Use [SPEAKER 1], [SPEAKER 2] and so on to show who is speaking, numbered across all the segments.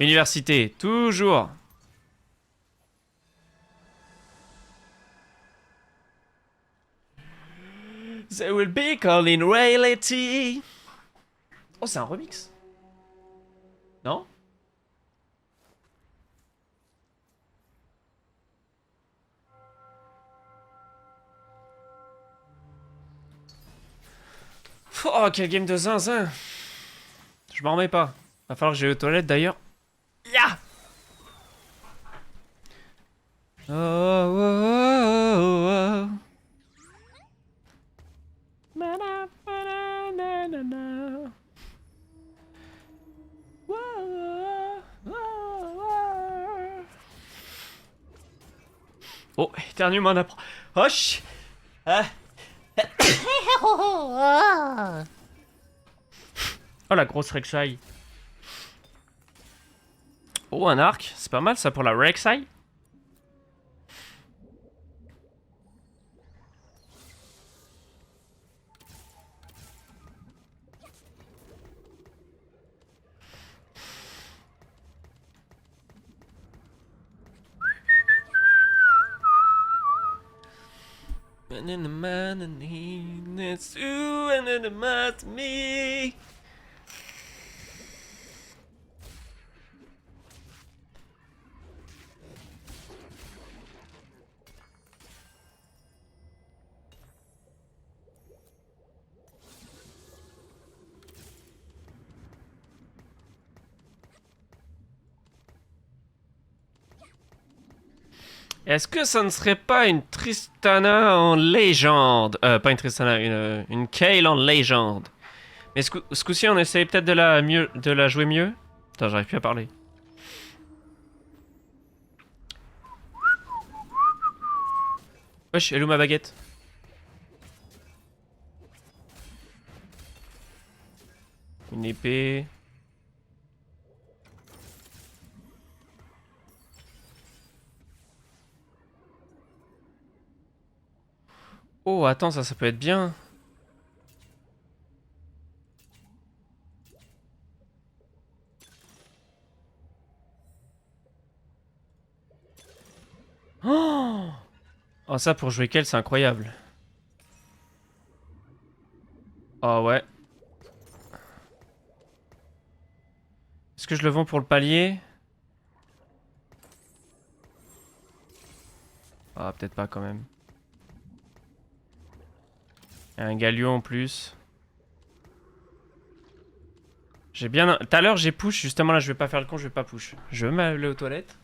[SPEAKER 1] Université, toujours. There will be calling reality. Oh, c'est un remix. Non? Oh, quel game de zinzin. Je m'en remets pas. Va falloir que j'aille aux toilettes d'ailleurs. Ya! Oh, oh, oh, oh, oh. Oh, éternuement d'apprend. Hoche! Ah. Oh, la grosse Rek'Sai. Oh, un arc. C'est pas mal ça pour la Rek'Sai. Est-ce que ça ne serait pas une Tristana en légende? Pas une Tristana, une Kayle en légende. Mais ce coup-ci, on essaye peut-être de la jouer mieux. Attends, j'arrive plus à parler. Wesh, elle est où ma baguette? Une épée. Oh, attends, ça peut être bien. Oh, oh, ça pour jouer qu'elle, c'est incroyable. Oh ouais. Est-ce que je le vends pour le palier? Ah, peut-être pas quand même. Il y a un Galio en plus. J'ai bien... Tout à l'heure, j'ai push. Justement, là, je vais pas faire le con, je vais pas push. Je vais m'aller aux toilettes.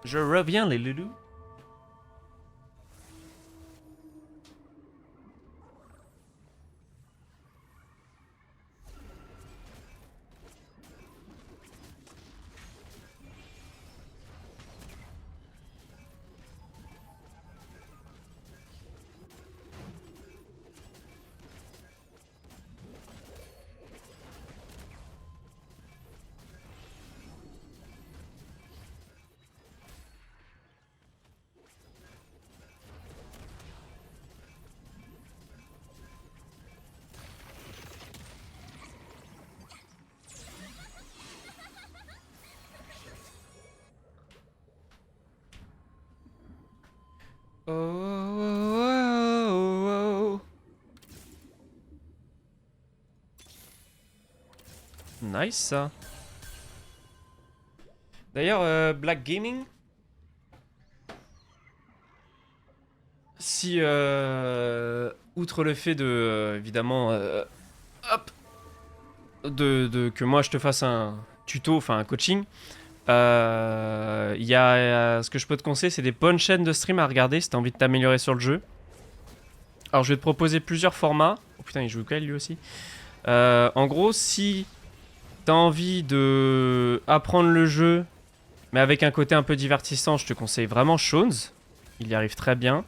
[SPEAKER 1] Je reviens, les loulous. Oh, oh, oh, oh. Nice ça. D'ailleurs, Black Gaming. Si, outre le fait de, évidemment, hop, que moi je te fasse un tuto, enfin un coaching, il y a, ce que je peux te conseiller, c'est des bonnes chaînes de stream à regarder si t'as envie de t'améliorer sur le jeu. Alors je vais te proposer plusieurs formats. Oh putain, il joue quel lui aussi. En gros, si t'as envie de apprendre le jeu, mais avec un côté un peu divertissant, je te conseille vraiment Shones. Il y arrive très bien.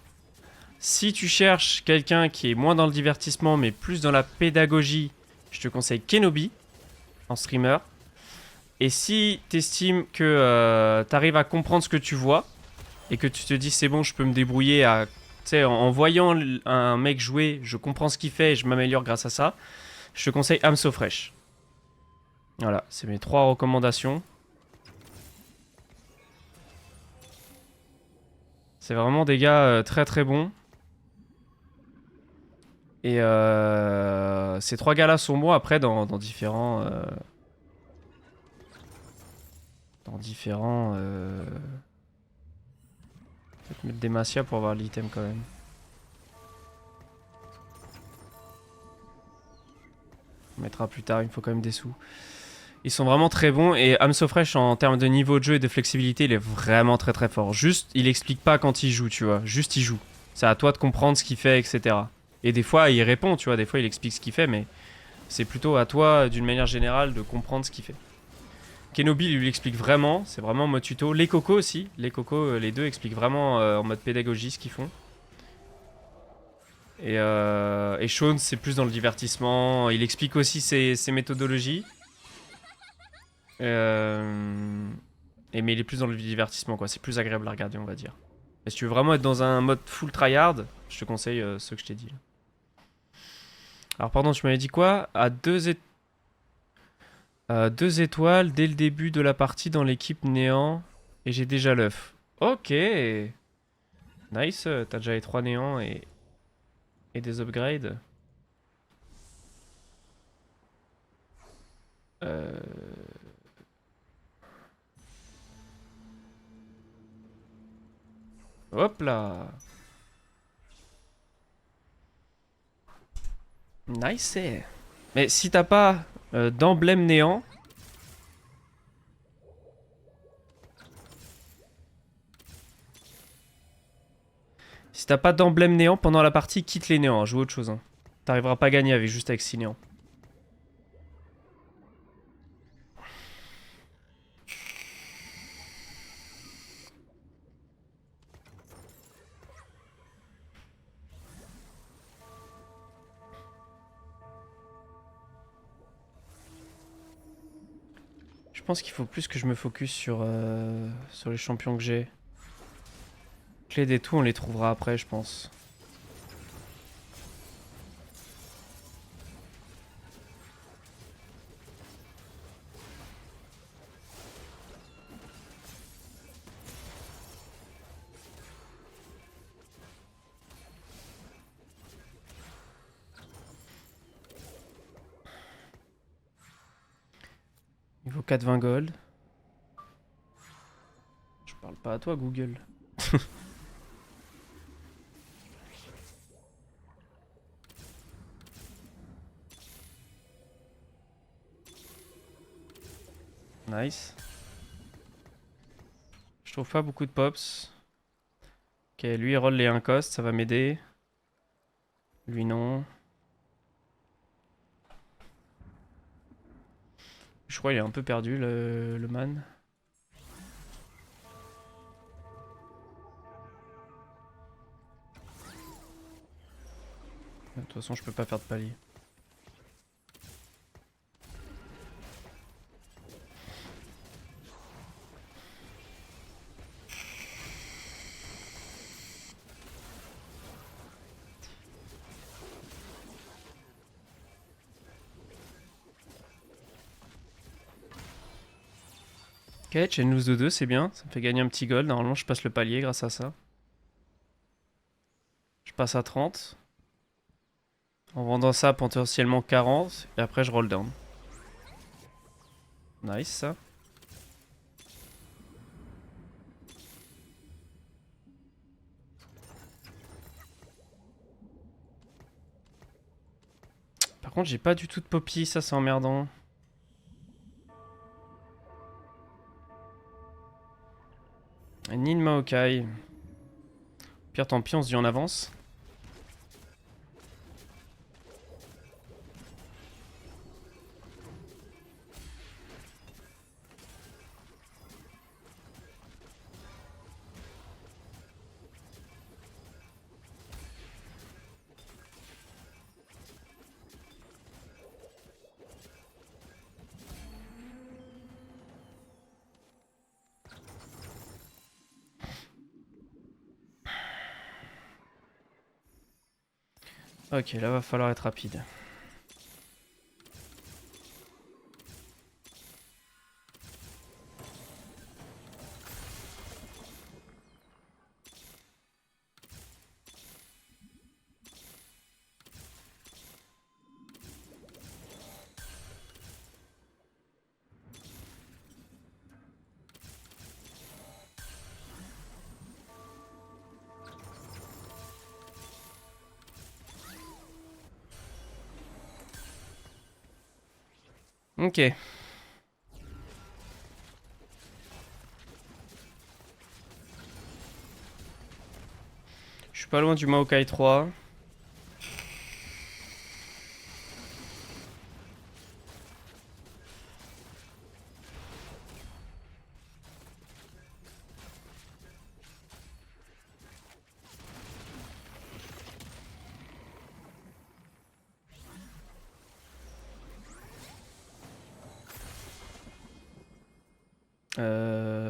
[SPEAKER 1] Si tu cherches quelqu'un qui est moins dans le divertissement, mais plus dans la pédagogie, je te conseille Kenobi, en streamer. Et si t'estimes que t'arrives à comprendre ce que tu vois, et que tu te dis c'est bon, je peux me débrouiller à... Tu sais, en voyant un mec jouer, je comprends ce qu'il fait et je m'améliore grâce à ça, je te conseille I'm So Fresh. Voilà, c'est mes 3 recommandations. C'est vraiment des gars très très bons. Et ces 3 gars-là sont bons après dans différents... dans différents... Peut-être mettre des Macia pour avoir l'item quand même. On mettra plus tard, il me faut quand même des sous. Ils sont vraiment très bons et Amsofresh en termes de niveau de jeu et de flexibilité, il est vraiment très très fort. Juste, il explique pas quand il joue, tu vois. Juste, il joue. C'est à toi de comprendre ce qu'il fait, etc. Et des fois, il répond, tu vois. Des fois, il explique ce qu'il fait, mais c'est plutôt à toi, d'une manière générale, de comprendre ce qu'il fait. Kenobi lui explique vraiment, c'est vraiment en mode tuto. Les Cocos aussi, les Cocos, les deux expliquent vraiment en mode pédagogie ce qu'ils font. Et Shaun, c'est plus dans le divertissement. Il explique aussi ses méthodologies. Euh, mais il est plus dans le divertissement, quoi. C'est plus agréable à regarder, on va dire. Et si tu veux vraiment être dans un mode full tryhard, je te conseille ce que je t'ai dit. Alors, pardon, tu m'avais dit quoi? À 2 étoiles dès le début de la partie dans l'équipe néant. Et j'ai déjà l'œuf. Ok. Nice. T'as déjà les 3 néants et des upgrades. Euh... Hop là. Nice. Mais si t'as pas d'emblème néant, si t'as pas d'emblème néant pendant la partie, quitte les néants, joue autre chose. Hein. T'arriveras pas à gagner avec juste avec 6 néants. Je pense qu'il faut plus que je me focus sur les champions que j'ai. Clés des tout, on les trouvera après, je pense. Niveau 4-20 gold. Je parle pas à toi, Google. Nice. Je trouve pas beaucoup de pops. Ok, lui il roll les 1 cost, ça va m'aider. Lui non. Je crois qu'il est un peu perdu le man. De toute façon, je peux pas faire de palier. Ok, chain loose de 2, c'est bien. Ça me fait gagner un petit gold. Normalement, je passe le palier grâce à ça. Je passe à 30. En vendant ça, potentiellement 40. Et après, je roll down. Nice, ça. Par contre, j'ai pas du tout de poppy. Ça, c'est emmerdant. Ni de Maokai. Pire, tant pis, on se dit en avance. Ok, là, va falloir être rapide. Ok. Je suis pas loin du Maokai 3.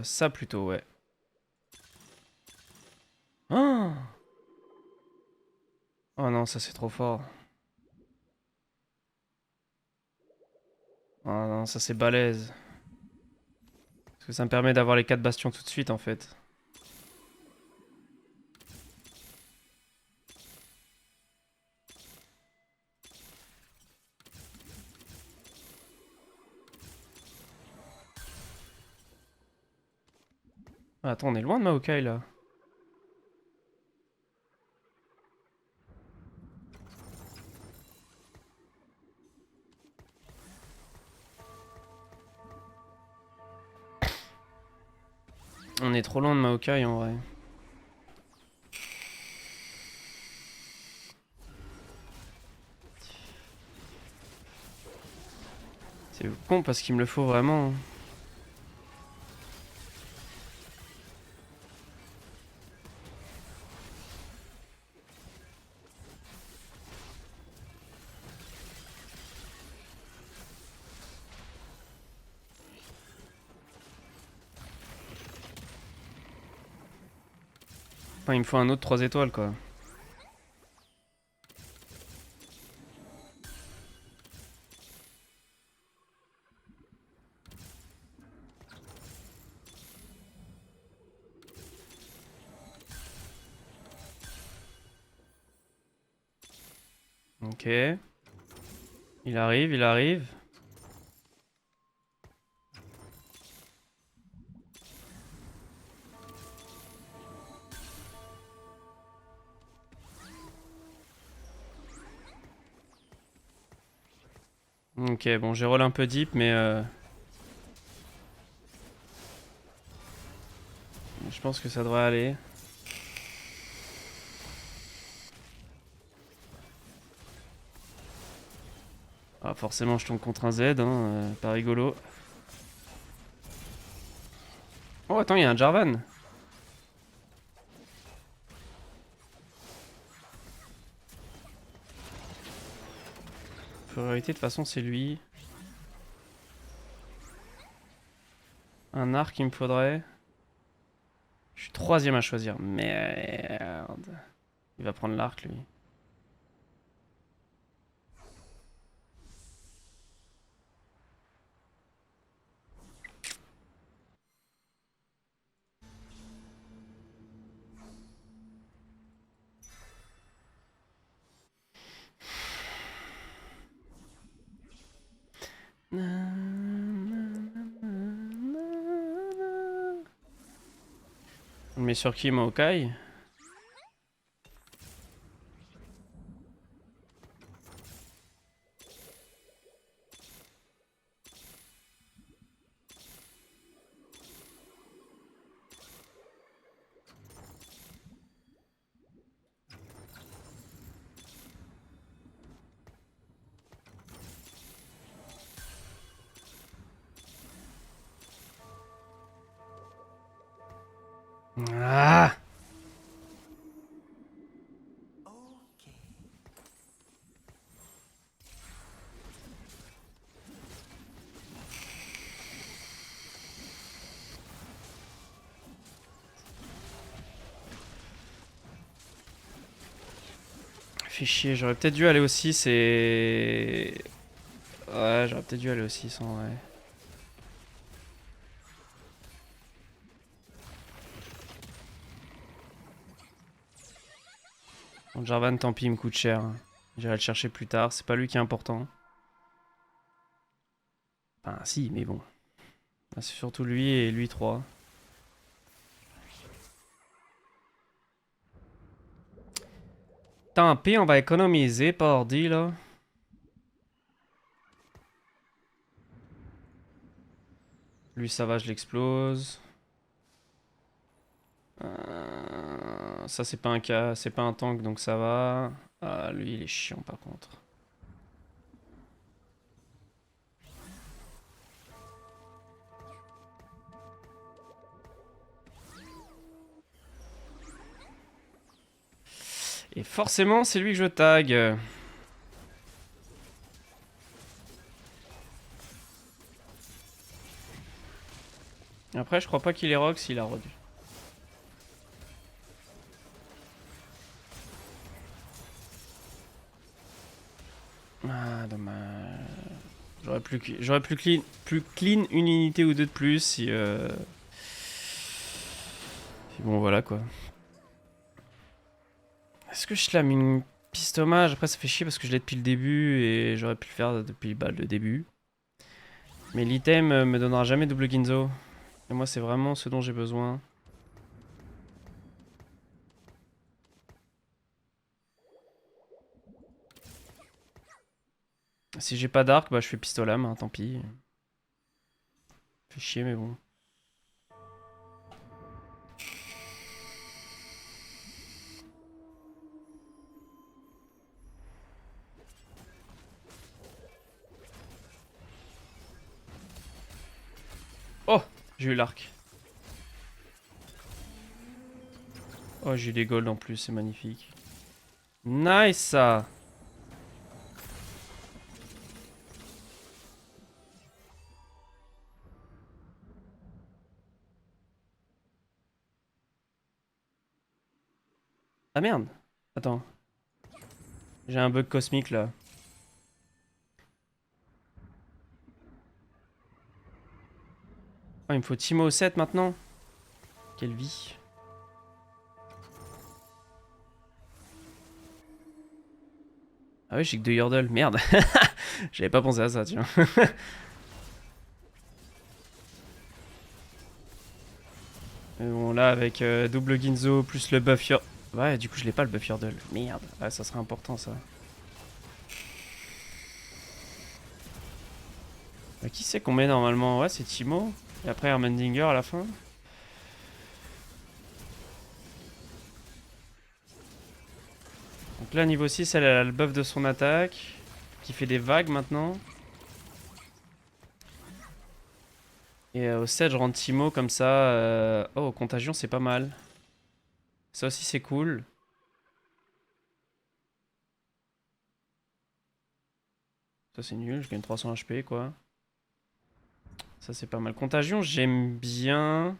[SPEAKER 1] Ça plutôt, ouais. Oh, oh non, ça c'est trop fort. Oh non, ça c'est balèze. Parce que ça me permet d'avoir les 4 bastions tout de suite en fait. Ah, attends, on est loin de Maokai là. On est trop loin de Maokai en vrai. C'est con parce qu'il me le faut vraiment. Enfin, il me faut un autre 3 étoiles quoi. Ok. Il arrive, il arrive. Ok, bon, j'ai roll un peu deep, mais je pense que ça devrait aller. Ah, forcément, je tombe contre un Z, hein, pas rigolo. Oh, attends, il y a un Jarvan. Priorité, de toute façon, c'est lui. Un arc, il me faudrait. Je suis troisième à choisir. Merde. Il va prendre l'arc, lui. On le met sur qui, Maokai? Ah! Fait chier, j'aurais peut-être dû aller au 6 et... Ouais, j'aurais peut-être dû aller au 6 en vrai. Bon, Jarvan, tant pis, il me coûte cher. J'irai le chercher plus tard, c'est pas lui qui est important. Enfin, si, mais bon. Là, c'est surtout lui et lui 3. Tant pis, on va économiser, pardi, là. Lui, ça va, je l'explose. Ça, c'est pas un cas, c'est pas un tank, donc ça va. Ah, lui, il est chiant par contre. Et forcément, c'est lui que je tag. Après, je crois pas qu'il est rock s'il a rogue. Ah, dommage. J'aurais plus clean une unité ou deux de plus si... Bon, voilà quoi. Est-ce que je slame une piste hommage? Après, ça fait chier parce que je l'ai depuis le début et j'aurais pu le faire depuis le début. Mais l'item me donnera jamais double Ginzo. Et moi, c'est vraiment ce dont j'ai besoin. Si j'ai pas d'arc, bah je fais pistolame, hein, tant pis. Fait chier, mais bon. Oh, j'ai eu l'arc. Oh, j'ai eu des golds en plus, c'est magnifique. Nice ça. Ah merde. Attends. J'ai un bug cosmique là. Oh, il me faut Timo au 7 maintenant. Quelle vie. Ah oui, j'ai que 2 Yordle. Merde. J'avais pas pensé à ça, tiens. Mais bon, là, avec double Ginzo plus le buff Yordle. Ouais, du coup, je l'ai pas le buff Yordle. Merde. Ouais, ça serait important ça. Qui c'est qu'on met normalement? Ouais, c'est Timo. Et après Hermendinger à la fin. Donc là, niveau 6, elle a le buff de son attaque. Qui fait des vagues maintenant. Et au 7, je rentre Timo comme ça. Oh, contagion, c'est pas mal. Ça aussi, c'est cool. Ça, c'est nul. Je gagne 300 HP, quoi. Ça, c'est pas mal. Contagion, j'aime bien.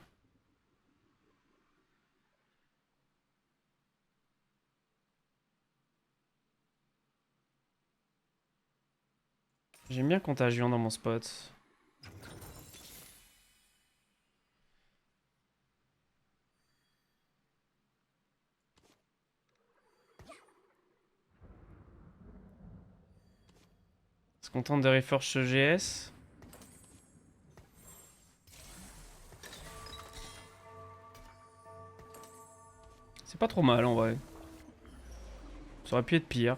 [SPEAKER 1] J'aime bien Contagion dans mon spot. Est-ce qu'on tente de reforge ce GS? C'est pas trop mal en vrai. Ça aurait pu être pire.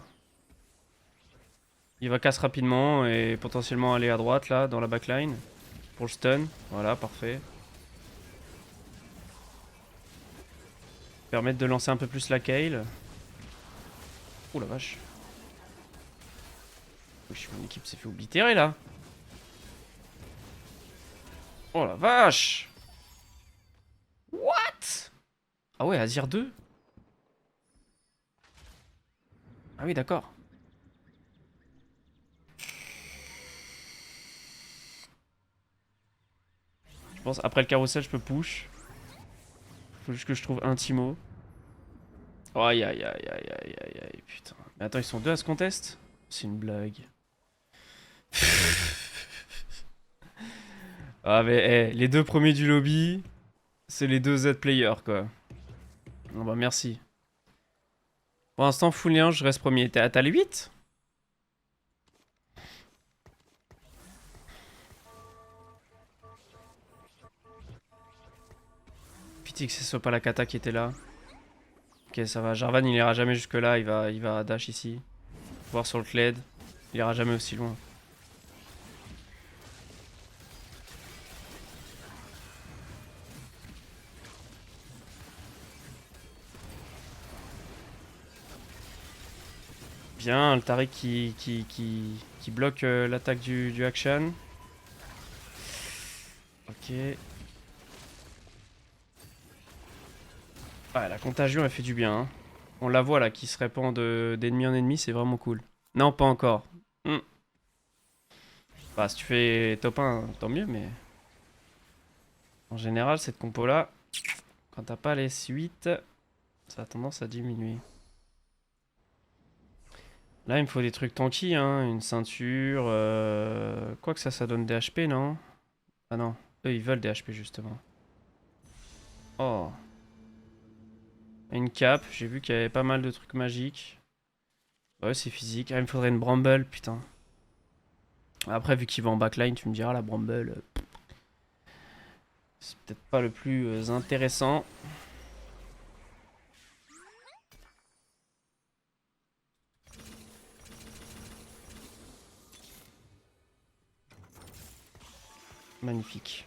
[SPEAKER 1] Il va casse rapidement et potentiellement aller à droite là, dans la backline. Pour le stun. Voilà, parfait. Permettre de lancer un peu plus la Kayle. Oh la vache. Wesh, mon équipe s'est fait oblitérer là. Oh la vache. What? Ah ouais, Azir 2. Ah oui, d'accord. Je pense après le carrousel, je peux push. Faut juste que je trouve un Timo. Oh, aïe aïe aïe aïe aïe aïe aïe, putain. Mais attends, ils sont deux à ce contest? C'est une blague. Ah mais les deux premiers du lobby, c'est les deux Z-players quoi. Ah bah merci. Pour l'instant, full néant, je reste premier. T'as les 8? Pitié que ce soit pas la kata qui était là. Ok, ça va. Jarvan, il ira jamais jusque là. Il va dash ici. Voir sur le Kled. Il ira jamais aussi loin. Bien, le Taric qui bloque l'attaque du Action. Ok. Ouais, la contagion elle fait du bien. Hein. On la voit là qui se répand d'ennemi en ennemi, c'est vraiment cool. Non, pas encore. Hmm. Bah, si tu fais top 1, tant mieux, mais en général, cette compo là, quand t'as pas les suites, ça a tendance à diminuer. Là, il me faut des trucs tanky, hein. Une ceinture. Quoi que ça donne des HP, non? Ah non, eux ils veulent des HP justement. Oh. Une cape, j'ai vu qu'il y avait pas mal de trucs magiques. Ouais, c'est physique. Ah, il me faudrait une Bramble, putain. Après, vu qu'il va en backline, tu me diras, la Bramble, c'est peut-être pas le plus intéressant. Magnifique.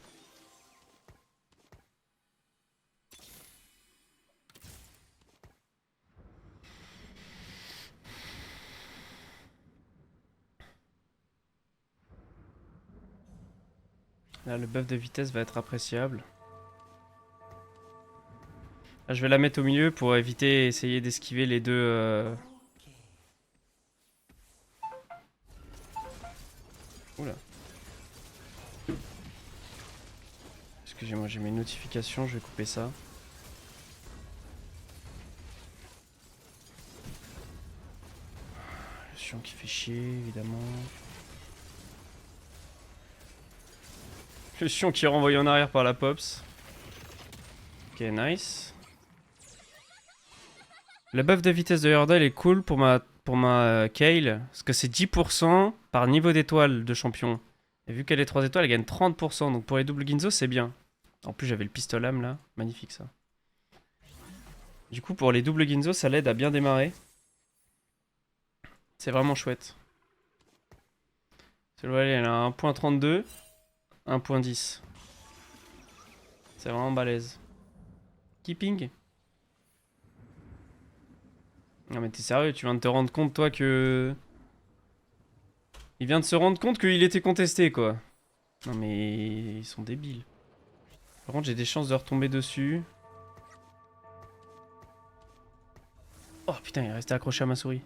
[SPEAKER 1] Là, le buff de vitesse va être appréciable. Là, je vais la mettre au milieu pour éviter, essayer d'esquiver les deux. Oula. Excusez-moi, j'ai mes notifications, je vais couper ça. Le chiant qui fait chier, évidemment. Le chiant qui est renvoyé en arrière par la Pops. Ok, nice. Le buff de vitesse de Yordle est cool pour ma Kale, parce que c'est 10% par niveau d'étoile de champion. Et vu qu'elle est 3 étoiles, elle gagne 30%, donc pour les doubles Ginzo, c'est bien. En plus, j'avais le pistolet là, magnifique ça. Du coup, pour les doubles Ginzo, ça l'aide à bien démarrer. C'est vraiment chouette. Celle-là, elle a 1.32, 1.10. C'est vraiment balèze. Keeping. Non mais t'es sérieux, tu viens de te rendre compte toi que... Il vient de se rendre compte qu'il était contesté quoi. Non mais ils sont débiles. Par contre j'ai des chances de retomber dessus. Oh putain il est resté accroché à ma souris.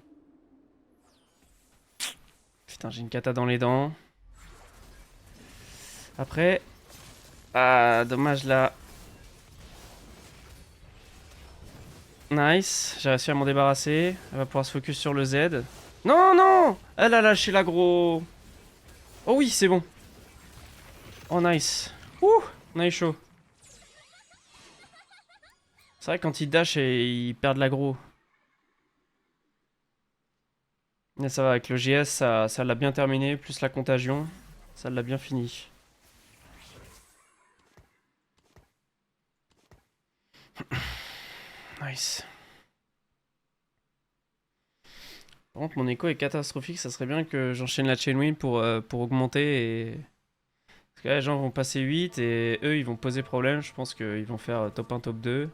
[SPEAKER 1] Putain j'ai une kata dans les dents. Après... Ah dommage là. Nice, j'ai réussi à m'en débarrasser. Elle va pouvoir se focus sur le Z. Non non. Elle a lâché l'agro. Oh oui c'est bon. Oh nice. Ouh, on a eu chaud. C'est vrai que quand ils dash et ils perdent l'aggro. Mais ça va, avec le GS, ça l'a bien terminé, plus la contagion, ça l'a bien fini. Nice. Par contre, mon écho est catastrophique, ça serait bien que j'enchaîne la chain win pour augmenter. Et... Parce que là, les gens vont passer 8 et eux, ils vont poser problème. Je pense qu'ils vont faire top 1, top 2.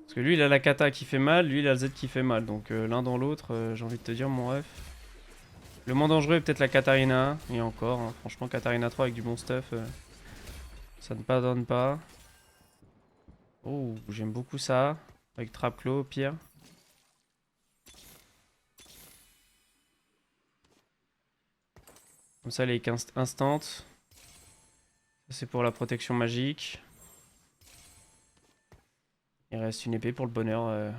[SPEAKER 1] Parce que lui, il a la kata qui fait mal, lui, il a le Z qui fait mal. Donc l'un dans l'autre, j'ai envie de te dire, mon ref. Le moins dangereux est peut-être la Katarina. Et encore, hein, franchement, Katarina 3 avec du bon stuff, ça ne pardonne pas. Oh, j'aime beaucoup ça. Avec Trapclaw, au pire. Comme ça, les 15 instant. Ça, c'est pour la protection magique. Il reste une épée pour le bonheur.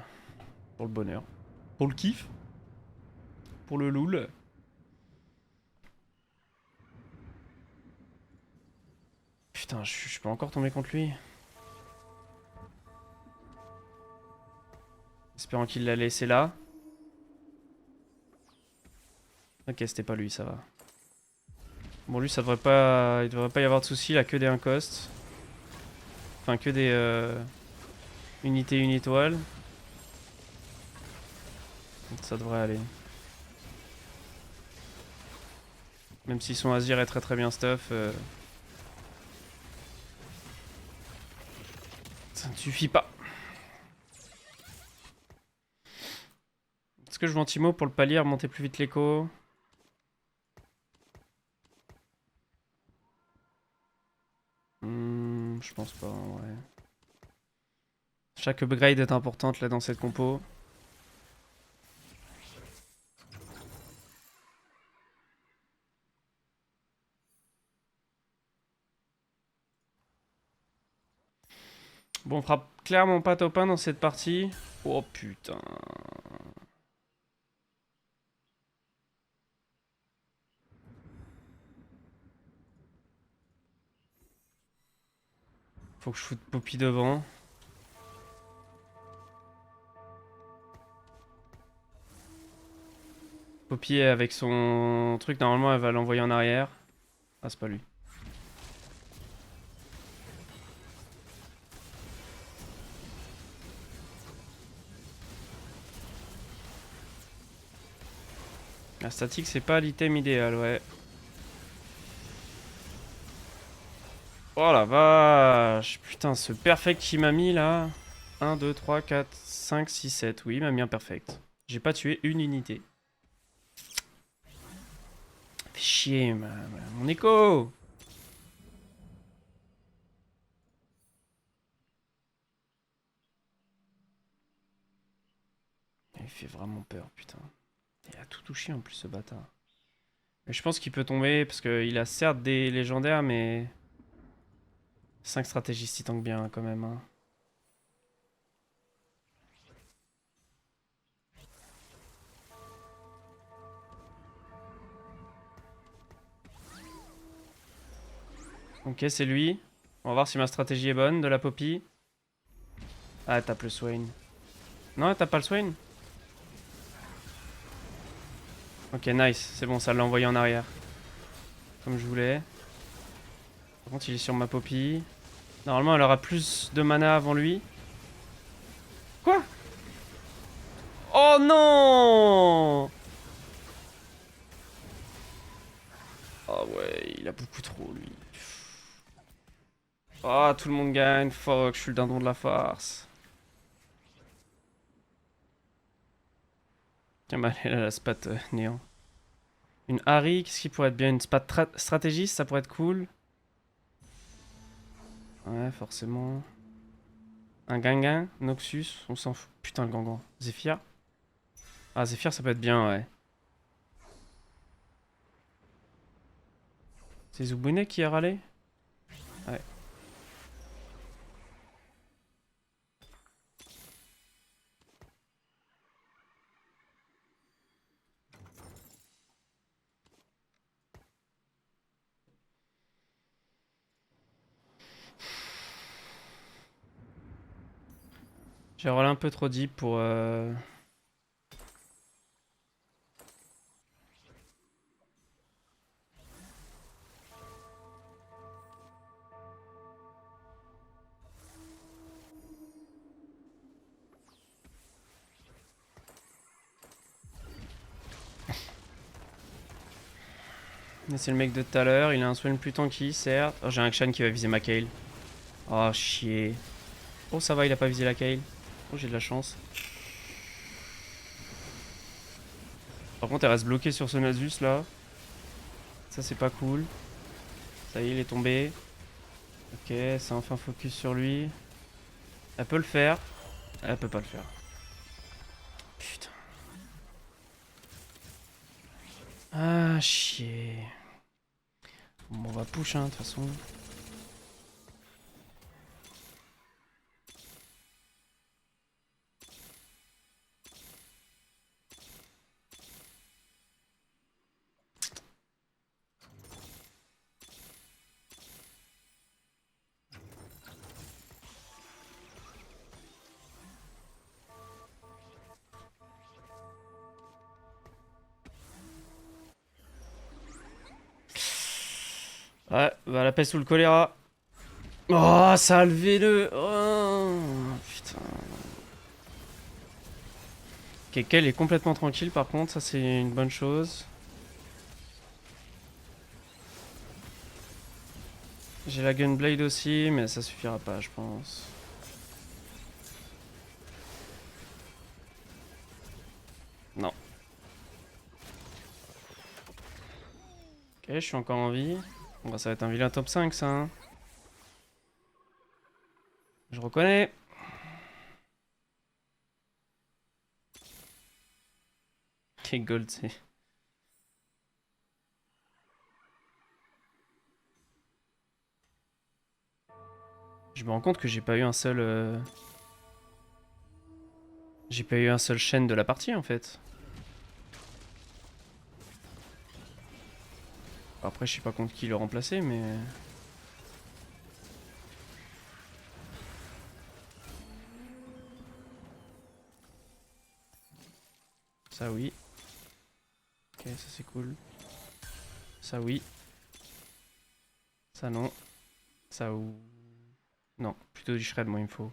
[SPEAKER 1] Pour le bonheur. Pour le kiff. Pour le loul. Putain, je peux encore tomber contre lui. Espérant qu'il l'a laissé là. Ok, c'était pas lui, ça va. Bon, lui, ça devrait pas... Il devrait pas y avoir de soucis, il a que des 1 cost. Enfin, que des... unités 1 étoile. Donc ça devrait aller. Même si son Azir est très très bien stuff. Ça ne suffit pas. que je ventimo pour le palier, remonter plus vite l'écho? Je pense pas, ouais. Chaque upgrade est importante là dans cette compo. Bon, on fera clairement pas top 1 dans cette partie. Oh putain. Faut que je foute Poppy devant. Poppy avec son truc, normalement elle va l'envoyer en arrière. Ah, c'est pas lui. La statique, c'est pas l'item idéal, ouais. Oh la vache. Putain, ce perfect qu'il m'a mis là. 1, 2, 3, 4, 5, 6, 7. Oui, il m'a mis un perfect. J'ai pas tué une unité. Fait chier, mon écho. Il fait vraiment peur, putain. Il a tout touché en plus, ce bâtard. Mais je pense qu'il peut tomber parce qu'il a certes des légendaires, mais 5 stratégistes, il tank bien quand même. Hein. Ok, c'est lui. On va voir si ma stratégie est bonne de la Poppy. Ah, tape le Swain. Non, t'as pas le Swain? Ok, nice. C'est bon, ça l'a envoyé en arrière. Comme je voulais. Par contre, il est sur ma Poppy. Normalement, elle aura plus de mana avant lui. Quoi? Oh non! Ah ouais, il a beaucoup trop, lui. Ah, tout le monde gagne. Fuck, je suis le dindon de la farce. Tiens, bah, elle a la spat néant. Une Harry, qu'est-ce qui pourrait être bien? Une spat stratégiste, ça pourrait être cool. Ouais, forcément. Un Gangan, Noxus, on s'en fout. Putain, le Gangan. Zephyr. Ah, Zephyr, ça peut être bien, ouais. C'est Zubune qui a râlé? Ouais. J'ai roulé un peu trop deep pour... C'est le mec de tout à l'heure, il a un Swain plus tanky, certes. Oh, j'ai un Kshan qui va viser ma Kayle. Oh, chier. Oh, ça va, il a pas visé la Kayle. Oh, j'ai de la chance. Par contre, elle reste bloquée sur ce Nasus, là. Ça, c'est pas cool. Ça y est, il est tombé. Ok, c'est enfin focus sur lui. Elle peut le faire. Elle peut pas le faire. Putain. Ah, chier. Bon, on va push, hein, de toute façon. Ouais, bah la peste ou le choléra. Oh, ça a levé le... Oh, putain. Ok, Kayle est complètement tranquille par contre, ça c'est une bonne chose. J'ai la Gunblade aussi, mais ça suffira pas, je pense. Non. Ok, je suis encore en vie. Bon, bah, ça va être un vilain top 5 ça. Hein. Je reconnais. Quel gold c'est. Je me rends compte que j'ai pas eu un seul... J'ai pas eu un seul chaîne de la partie en fait. Après je sais pas contre qui le remplacer mais... Ça oui. Ok ça c'est cool. Ça oui. Ça non. Ça ou... Non, plutôt du shred moi il me faut.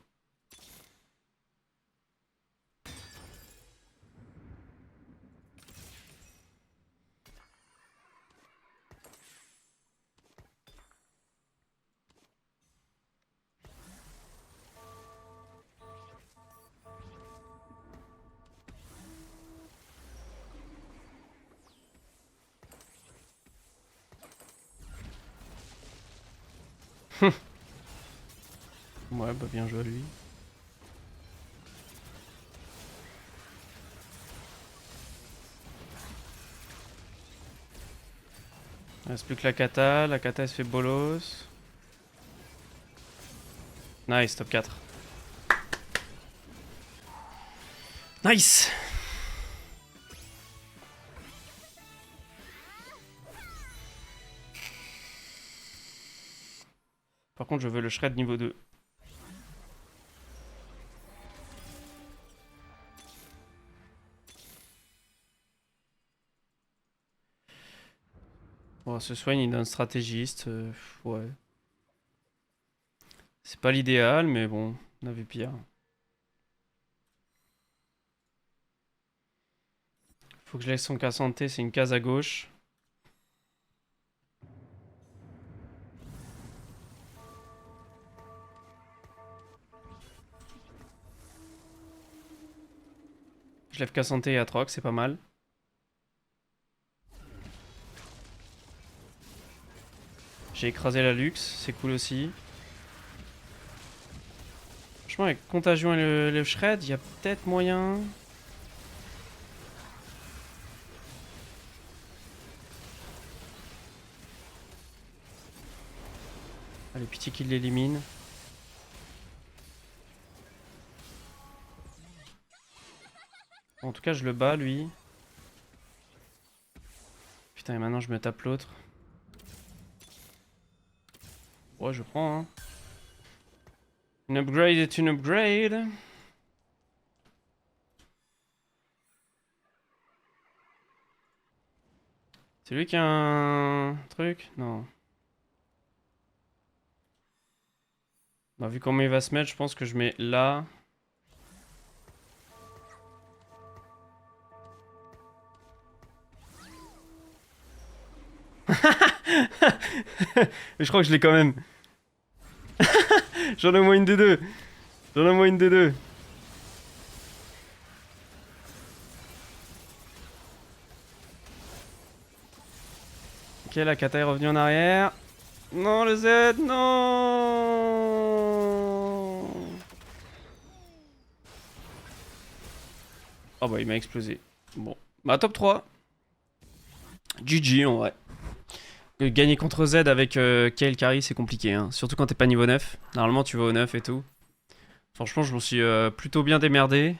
[SPEAKER 1] Ouais bah bien joué à lui. Il reste plus que la kata elle se fait bolos. Nice, top 4. Nice. Par contre je veux le shred niveau 2. Bon, ce soigne il donne stratégiste. Ouais. C'est pas l'idéal mais bon, on avait pire. Faut que je laisse son cas santé, c'est une case à gauche. Je lève cas santé et Atrox, c'est pas mal. J'ai écrasé la luxe, c'est cool aussi. Franchement, avec Contagion et le shred, il y a peut-être moyen. Allez, pitié qu'il l'élimine. En tout cas, je le bats, lui. Putain, et maintenant je me tape l'autre. Ouais, je prends, hein. Une upgrade est une upgrade. C'est lui qui a un truc? Non. Bah, vu comment il va se mettre, je pense que je mets là. Mais je crois que je l'ai quand même. J'en ai au moins une des deux. J'en ai au moins une des deux. Ok, la kata est revenue en arrière. Non, le Z, non. Oh bah il m'a explosé. Bon. Bah top 3. GG en vrai. Gagner contre Z avec Kael Carry c'est compliqué. Hein. Surtout quand t'es pas niveau 9. Normalement tu vas au 9 et tout. Franchement je m'en suis plutôt bien démerdé.